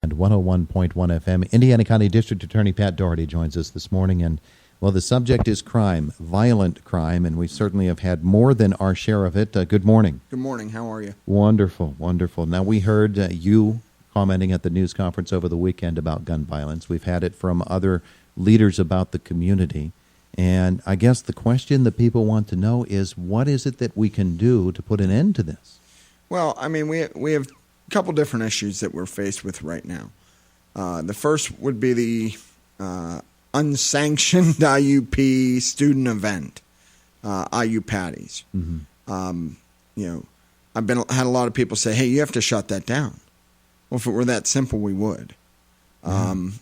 And 101.1 FM. Indiana County District Attorney Pat Dougherty joins us this morning. And, well, the subject is crime, violent crime, and we certainly have had more than our share of it. Good morning. Good morning. How are you? Wonderful, wonderful. Now, we heard you commenting at the news conference over the weekend about gun violence. We've had it from other leaders about the community. And I guess the question that people want to know is, what is it that we can do to put an end to this? Well, I mean, we have a couple different issues that we're faced with right now. The first would be the unsanctioned IUP student event, IU Patties. Mm-hmm. I've had a lot of people say, "Hey, you have to shut that down." Well, if it were that simple, we would.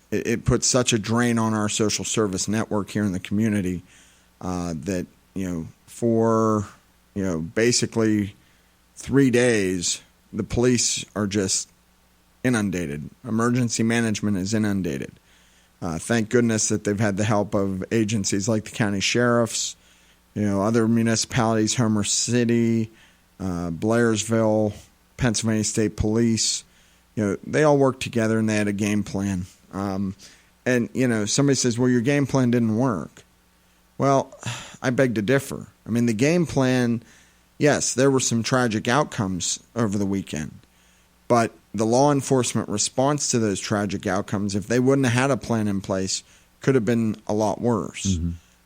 It puts such a drain on our social service network here in the community that for basically 3 days, the police are just inundated. Emergency management is inundated. Thank goodness that they've had the help of agencies like the county sheriffs, other municipalities, Homer City, Blairsville, Pennsylvania State Police. They all worked together and they had a game plan. And somebody says, well, your game plan didn't work. Well, I beg to differ. I mean, the game plan, yes, there were some tragic outcomes over the weekend. But the law enforcement response to those tragic outcomes, if they wouldn't have had a plan in place, could have been a lot worse.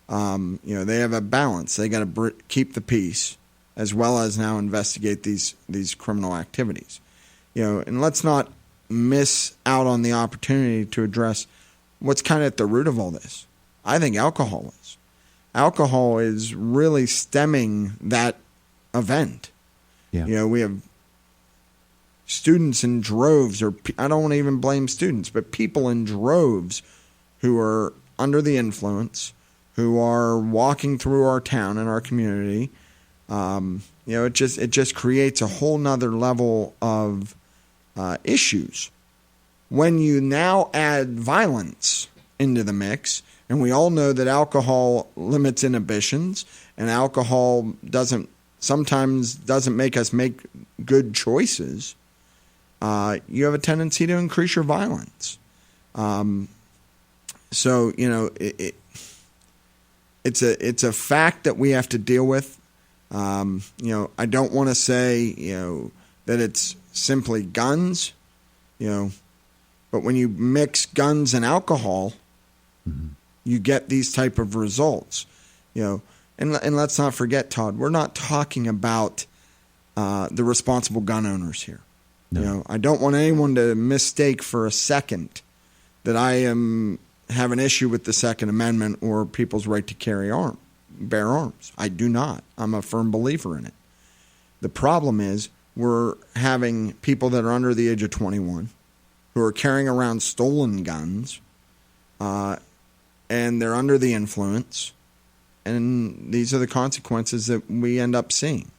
Mm-hmm. They have a balance. They got to keep the peace as well as now investigate these criminal activities. And let's not miss out on the opportunity to address what's kind of at the root of all this. I think alcohol is. Alcohol is really stemming that event. Yeah. We have students in droves, or I don't want to even blame students, but people in droves who are under the influence, who are walking through our town and our community. It just creates a whole nother level of issues. When you now add violence into the mix, and we all know that alcohol limits inhibitions, and alcohol sometimes doesn't make us make good choices, you have a tendency to increase your violence. It's a fact that we have to deal with. I don't want to say that it's simply guns, but when you mix guns and alcohol, mm-hmm. you get these type of results. And let's not forget, Todd, we're not talking about the responsible gun owners here. No. I don't want anyone to mistake for a second that I have an issue with the Second Amendment or people's right to bear arms. I do not. I'm a firm believer in it. The problem is we're having people that are under the age of 21 who are carrying around stolen guns, and they're under the influence, and these are the consequences that we end up seeing.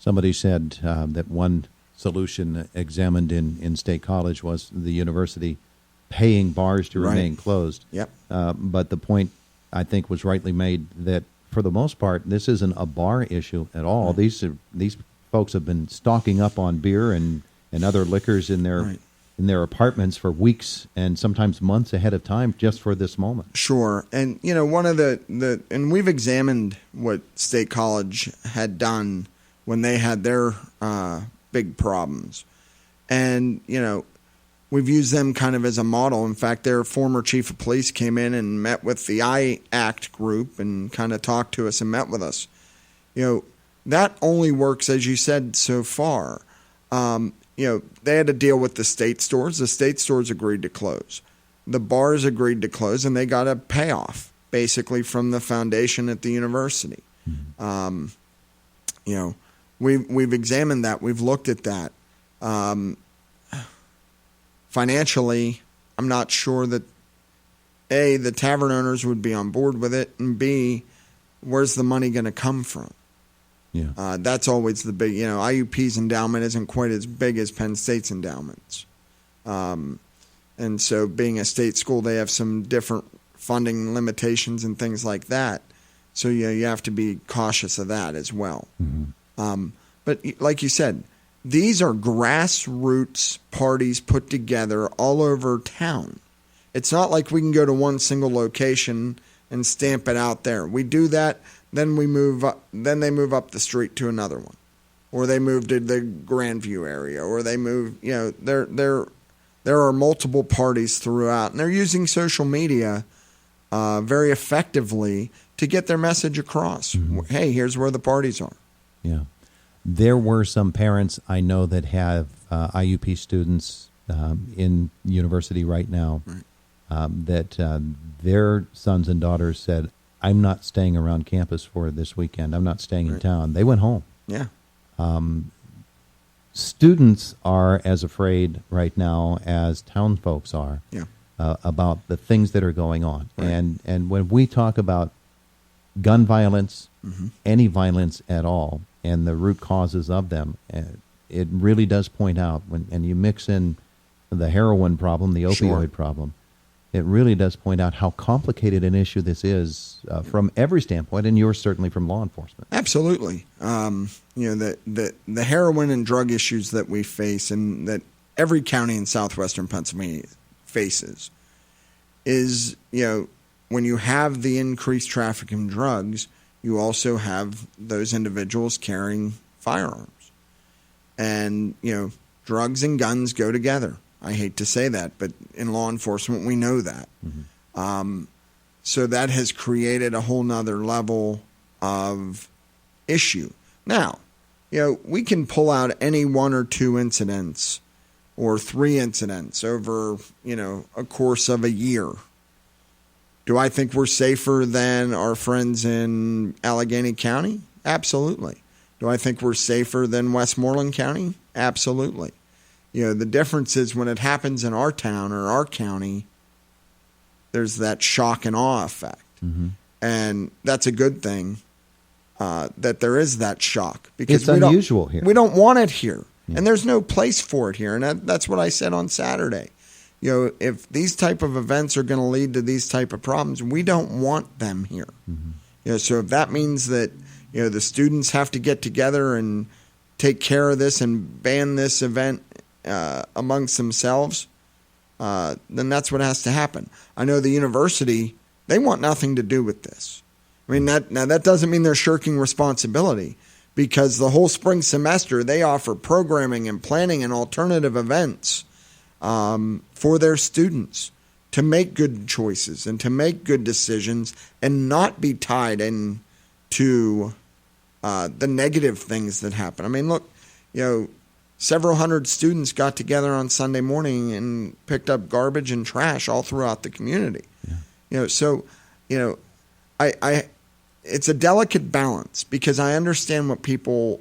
Somebody said that one solution examined in State College was the university paying bars to remain closed. Yep. But the point, I think, was rightly made that for the most part, this isn't a bar issue at all. Right. These folks have been stocking up on beer and other liquors in their apartments for weeks and sometimes months ahead of time just for this moment. Sure. And, one of and we've examined what State College had done when they had their big problems. And, we've used them kind of as a model. In fact, their former chief of police came in and met with the I-ACT group and kind of talked to us and met with us. That only works, as you said, so far. They had to deal with the state stores. The state stores agreed to close. The bars agreed to close, and they got a payoff, basically, from the foundation at the university. Mm-hmm. We've examined that. We've looked at that. Financially, I'm not sure that, A, the tavern owners would be on board with it, and B, where's the money going to come from? Yeah, that's always the big, IUP's endowment isn't quite as big as Penn State's endowments. And so being a state school, they have some different funding limitations and things like that. So you have to be cautious of that as well. Mm-hmm. But like you said, these are grassroots parties put together all over town. It's not like we can go to one single location and stamp it out there. We do that, then we move up, then they move up the street to another one, or they move to the Grandview area, or they move. There are multiple parties throughout, and they're using social media very effectively to get their message across. Hey, here's where the parties are. Yeah. There were some parents I know that have IUP students in university right now that their sons and daughters said, I'm not staying around campus for this weekend. I'm not staying in town. They went home. Yeah. Students are as afraid right now as town folks are about the things that are going on. Right. And when we talk about gun violence, any violence at all, and the root causes of them, it really does point out, and you mix in the heroin problem, the opioid problem, it really does point out how complicated an issue this is from every standpoint, and yours certainly from law enforcement. Absolutely. The heroin and drug issues that we face and that every county in southwestern Pennsylvania faces is, when you have the increased traffic in drugs, you also have those individuals carrying firearms. And, drugs and guns go together. I hate to say that, but in law enforcement, we know that. So that has created a whole nother level of issue. Now, we can pull out any one or two incidents or three incidents over, a course of a year. Do I think we're safer than our friends in Allegheny County? Absolutely. Do I think we're safer than Westmoreland County? Absolutely. The difference is when it happens in our town or our county, there's that shock and awe effect. And that's a good thing that there is that shock. Because it's unusual here. We don't want it here. Yeah. And there's no place for it here. And that's what I said on Saturday. If these type of events are going to lead to these type of problems, we don't want them here. So if that means that, the students have to get together and take care of this and ban this event amongst themselves, then that's what has to happen. I know the university, they want nothing to do with this. I mean, that doesn't mean they're shirking responsibility, because the whole spring semester they offer programming and planning and alternative events for their students to make good choices and to make good decisions and not be tied into the negative things that happen. I mean, look, several hundred students got together on Sunday morning and picked up garbage and trash all throughout the community. It's a delicate balance, because I understand what people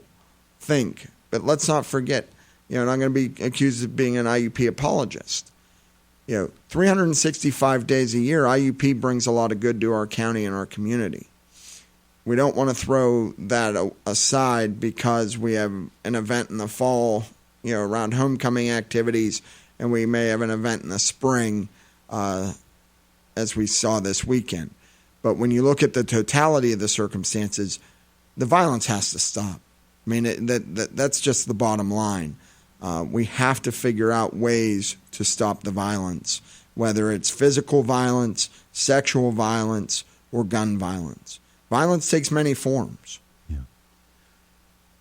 think, but let's not forget, and I'm going to be accused of being an IUP apologist. 365 days a year, IUP brings a lot of good to our county and our community. We don't want to throw that aside because we have an event in the fall, around homecoming activities, and we may have an event in the spring, as we saw this weekend. But when you look at the totality of the circumstances, the violence has to stop. I mean, that's just the bottom line. We have to figure out ways to stop the violence, whether it's physical violence, sexual violence, or gun violence. Violence takes many forms. Yeah.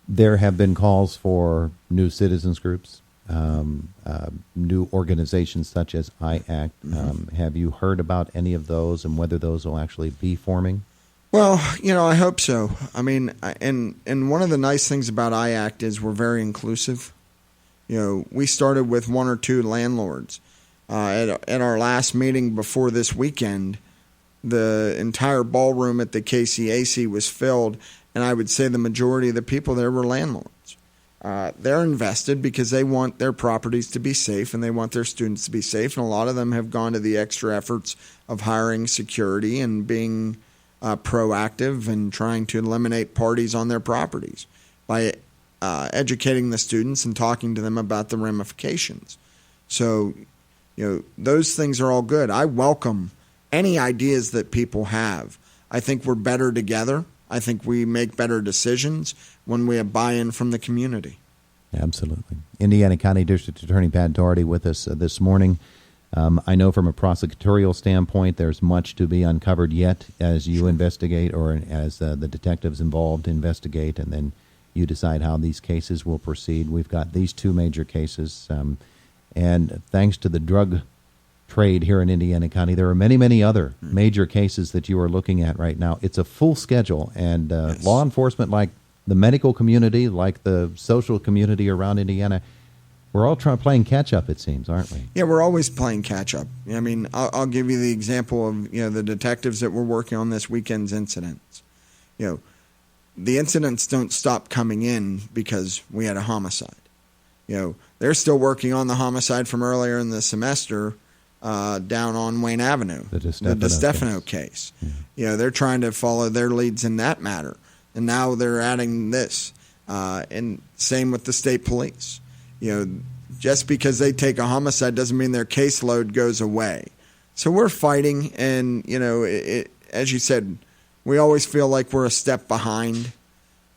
There have been calls for new citizens groups, new organizations such as IACT. Have you heard about any of those and whether those will actually be forming? Well, I hope so. I mean, and one of the nice things about IACT is we're very inclusive. We started with one or two landlords. At our last meeting before this weekend, the entire ballroom at the KCAC was filled, and I would say the majority of the people there were landlords. They're invested because they want their properties to be safe and they want their students to be safe, and a lot of them have gone to the extra efforts of hiring security and being proactive and trying to eliminate parties on their properties by educating the students and talking to them about the ramifications. So, those things are all good. I welcome any ideas that people have. I think we're better together. I think we make better decisions when we have buy-in from the community. Absolutely. Indiana County District Attorney Pat Dougherty with us this morning. I know from a prosecutorial standpoint there's much to be uncovered yet as you investigate, or as the detectives involved investigate, and then you decide how these cases will proceed. We've got these two major cases, and thanks to the drug trade here in Indiana County, there are many, many other major cases that you are looking at right now. It's a full schedule, and Yes. law enforcement, like the medical community, like the social community around Indiana, we're all playing catch up, it seems, aren't we? Yeah, we're always playing catch up. I mean, I'll give you the example of the detectives that were working on this weekend's incidents. The incidents don't stop coming in because we had a homicide. They're still working on the homicide from earlier in the semester down on Wayne Avenue, the DeStefano case. Yeah. They're trying to follow their leads in that matter, and now they're adding this. And same with the state police. Just because they take a homicide doesn't mean their caseload goes away. So we're fighting, and as you said, we always feel like we're a step behind.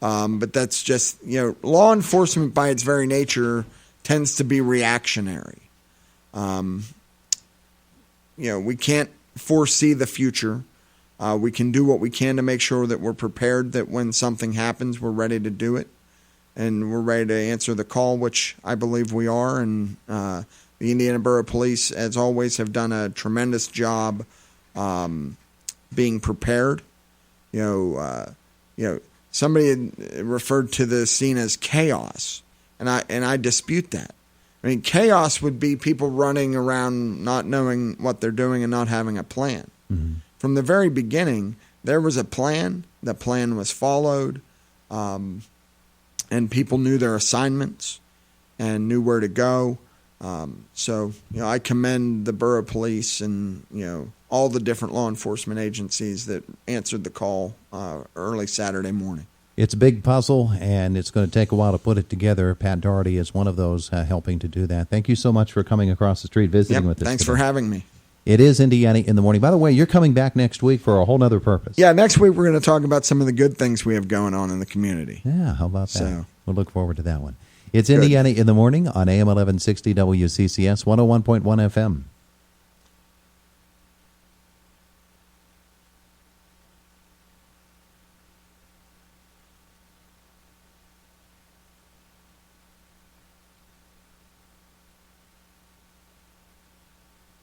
But that's just law enforcement by its very nature tends to be reactionary. We can't foresee the future. We can do what we can to make sure that we're prepared, that when something happens, we're ready to do it. And we're ready to answer the call, which I believe we are. And the Indiana Borough Police, as always, have done a tremendous job being prepared. Somebody had referred to the scene as chaos, and I dispute that. I mean, chaos would be people running around not knowing what they're doing and not having a plan. Mm-hmm. From the very beginning, there was a plan. The plan was followed. And people knew their assignments and knew where to go. So I commend the borough police and, all the different law enforcement agencies that answered the call early Saturday morning. It's a big puzzle, and it's going to take a while to put it together. Pat Dougherty is one of those helping to do that. Thank you so much for coming across the street, visiting with us Thanks today. for having me. It is Indiana in the Morning. By the way, you're coming back next week for a whole other purpose. Yeah, next week we're going to talk about some of the good things we have going on in the community. Yeah, how about that? So, we'll look forward to that one. It's Indiana in the Morning on AM 1160 WCCS 101.1 FM.